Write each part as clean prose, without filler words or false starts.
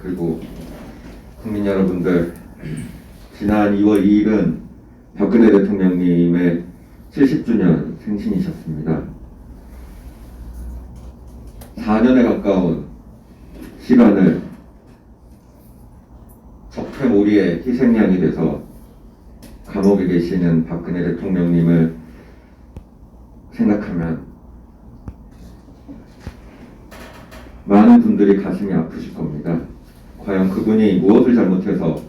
그리고 국민 여러분들, 지난 2월 2일은 박근혜 대통령님의 70주년 생신이셨습니다. 4년에 가까운 시간을 적폐몰이의 희생양이 돼서 감옥에 계시는 박근혜 대통령님을 생각하면 많은 분들이 가슴이 아프실 겁니다. 과연 그분이 무엇을 잘못해서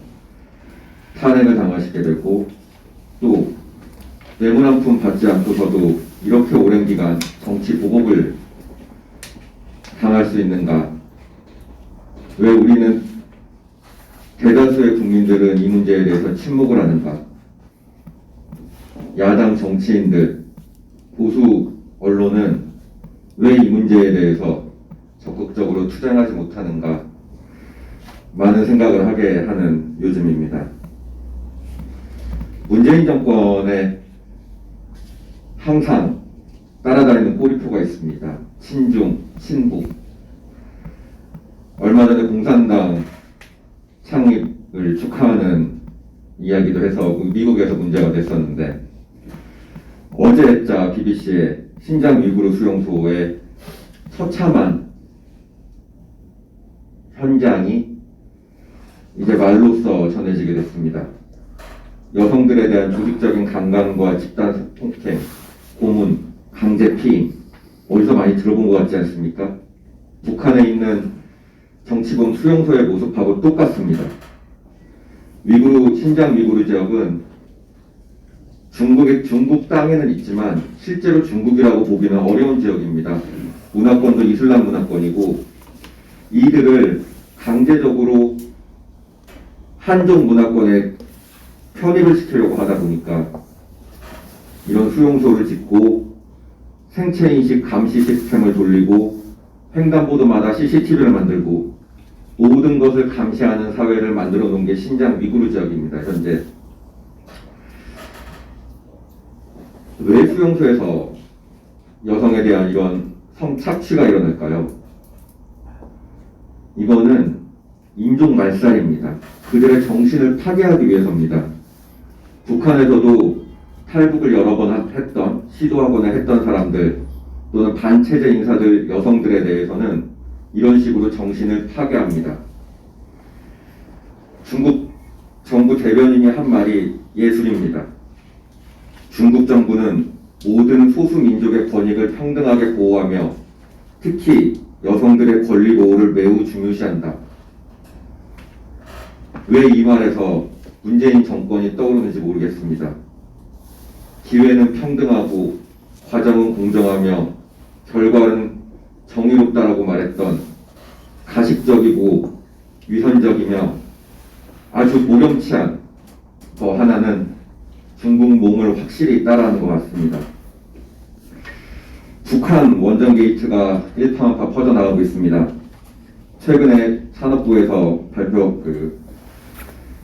탄핵을 당하시게 되고 또 뇌물 한 푼 받지 않고서도 이렇게 오랜 기간 정치 보복을 당할 수 있는가? 왜 우리는 대다수의 국민들은 이 문제에 대해서 침묵을 하는가? 야당 정치인들, 보수 언론은 왜 이 문제에 대해서 적극적으로 투쟁하지 못하는가? 많은 생각을 하게 하는 요즘입니다. 문재인 정권에 항상 따라다니는 꼬리표가 있습니다. 친중, 친북. 얼마 전에 공산당 창립을 축하하는 이야기도 해서 미국에서 문제가 됐었는데, 어제자 BBC의 신장 위구르 수용소의 처참한 현장이 이제 말로써 전해지게 됐습니다. 여성들에 대한 조직적인 강간과 집단 폭행, 고문, 강제 피임, 어디서 많이 들어본 것 같지 않습니까? 북한에 있는 정치범 수용소의 모습하고 똑같습니다. 신장 위구르 지역은 중국 땅에는 있지만 실제로 중국이라고 보기는 어려운 지역입니다. 문화권도 이슬람 문화권이고, 이들을 강제적으로 한족 문화권에 편입을 시키려고 하다 보니까 이런 수용소를 짓고 생체인식 감시 시스템을 돌리고 횡단보도마다 CCTV를 만들고 모든 것을 감시하는 사회를 만들어 놓은 게 신장 위구르 지역입니다. 현재. 왜 수용소에서 여성에 대한 이런 성착취가 일어날까요? 이거는 인종 말살입니다. 그들의 정신을 파괴하기 위해서입니다. 북한에서도 탈북을 여러 번 시도하거나 했던 사람들 또는 반체제 인사들, 여성들에 대해서는 이런 식으로 정신을 파괴합니다. 중국 정부 대변인이 한 말이 예술입니다. 중국 정부는 모든 소수민족의 권익을 평등하게 보호하며 특히 여성들의 권리 보호를 매우 중요시한다. 왜 이 말에서 문재인 정권이 떠오르는지 모르겠습니다. 기회는 평등하고 과정은 공정하며 결과는 정의롭다라고 말했던 가식적이고 위선적이며 아주 모렴치한 더 하나는 중국 몸을 확실히 따라하는 것 같습니다. 북한 원전 게이트가 일파만파 퍼져나가고 있습니다. 최근에 산업부에서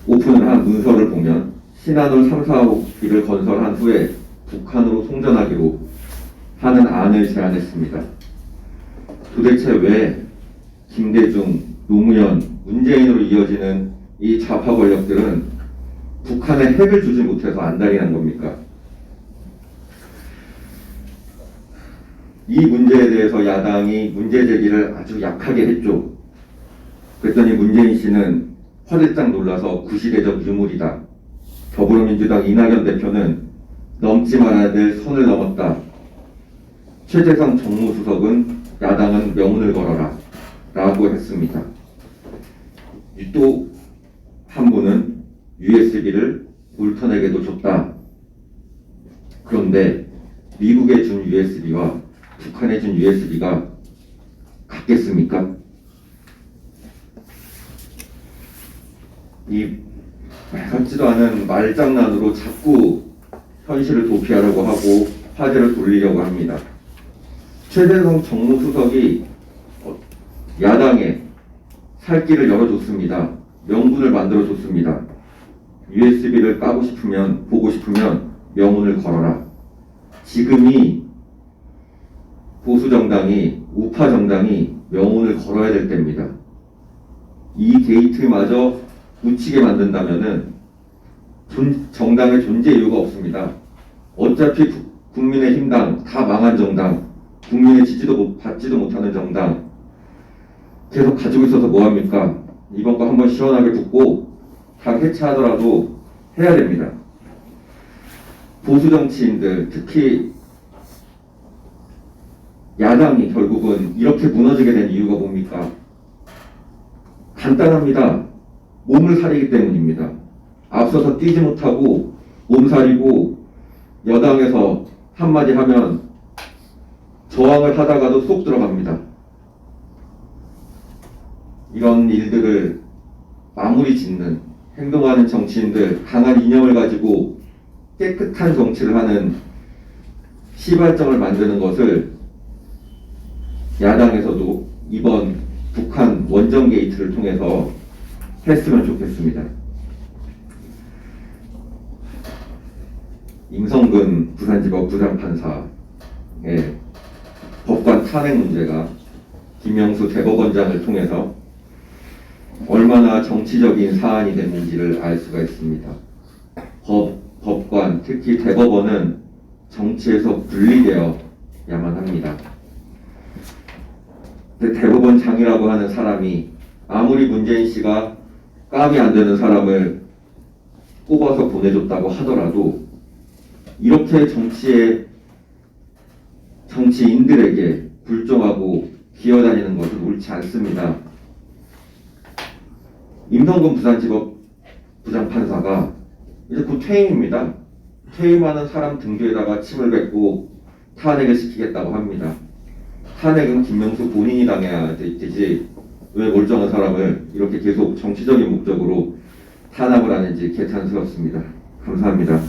오픈을 한 문서를 보면 신한울 3, 4호기를 건설한 후에 북한으로 송전하기로 하는 안을 제안했습니다. 도대체 왜 김대중, 노무현, 문재인으로 이어지는 이 좌파 권력들은 북한에 핵을 주지 못해서 안달이 난 겁니까? 이 문제에 대해서 야당이 문제 제기를 아주 약하게 했죠. 그랬더니 문재인 씨는 화들짝 놀라서 구시대적 유물이다. 더불어민주당 이낙연 대표는 넘지 말아야 될 선을 넘었다. 최재성 정무수석은 야당은 명운을 걸어라 라고 했습니다. 또 한 분은 USB를 울턴에게도 줬다. 그런데 미국에 준 USB와 북한에 준 USB가 같겠습니까? 이 같지도 않은 말장난으로 자꾸 현실을 도피하려고 하고 화제를 돌리려고 합니다. 최재성 정무수석이 야당에 살 길을 열어줬습니다. 명분을 만들어줬습니다. USB를 까고 싶으면, 보고 싶으면 명운을 걸어라. 지금이 보수정당이, 우파정당이 명운을 걸어야 될 때입니다. 이 게이트마저 묻히게 만든다면은 정당의 존재 이유가 없습니다. 어차피 국민의힘당 다 망한 정당, 국민의 지지도 받지도 못하는 정당 계속 가지고 있어서 뭐합니까? 이번 거 한번 시원하게 붙고 당 해체하더라도 해야 됩니다. 보수 정치인들, 특히 야당이 결국은 이렇게 무너지게 된 이유가 뭡니까? 간단합니다. 몸을 사리기 때문입니다. 앞서서 뛰지 못하고 몸살이고 여당에서 한마디 하면 저항을 하다가도 쏙 들어갑니다. 이런 일들을 마무리 짓는 행동하는 정치인들, 강한 이념을 가지고 깨끗한 정치를 하는 시발점을 만드는 것을 야당에서도 이번 북한 원정 게이트를 통해서 했으면 좋겠습니다. 임성근 부산지법 부장판사의 법관 탄핵 문제가 김명수 대법원장을 통해서 얼마나 정치적인 사안이 됐는지를 알 수가 있습니다. 법관, 특히 대법원은 정치에서 분리되어야만 합니다. 대법원장이라고 하는 사람이 아무리 문재인 씨가 깜이 안 되는 사람을 뽑아서 보내줬다고 하더라도 이렇게 정치인들에게 불종하고 기어다니는 것은 옳지 않습니다. 임성근 부산지법 부장판사가 이제 곧 퇴임입니다. 퇴임하는 사람 등 뒤에다가 침을 뱉고 탄핵을 시키겠다고 합니다. 탄핵은 김명수 본인이 당해야 되지 왜 멀쩡한 사람을 이렇게 계속 정치적인 목적으로 탄압을 하는지 개탄스럽습니다. 감사합니다.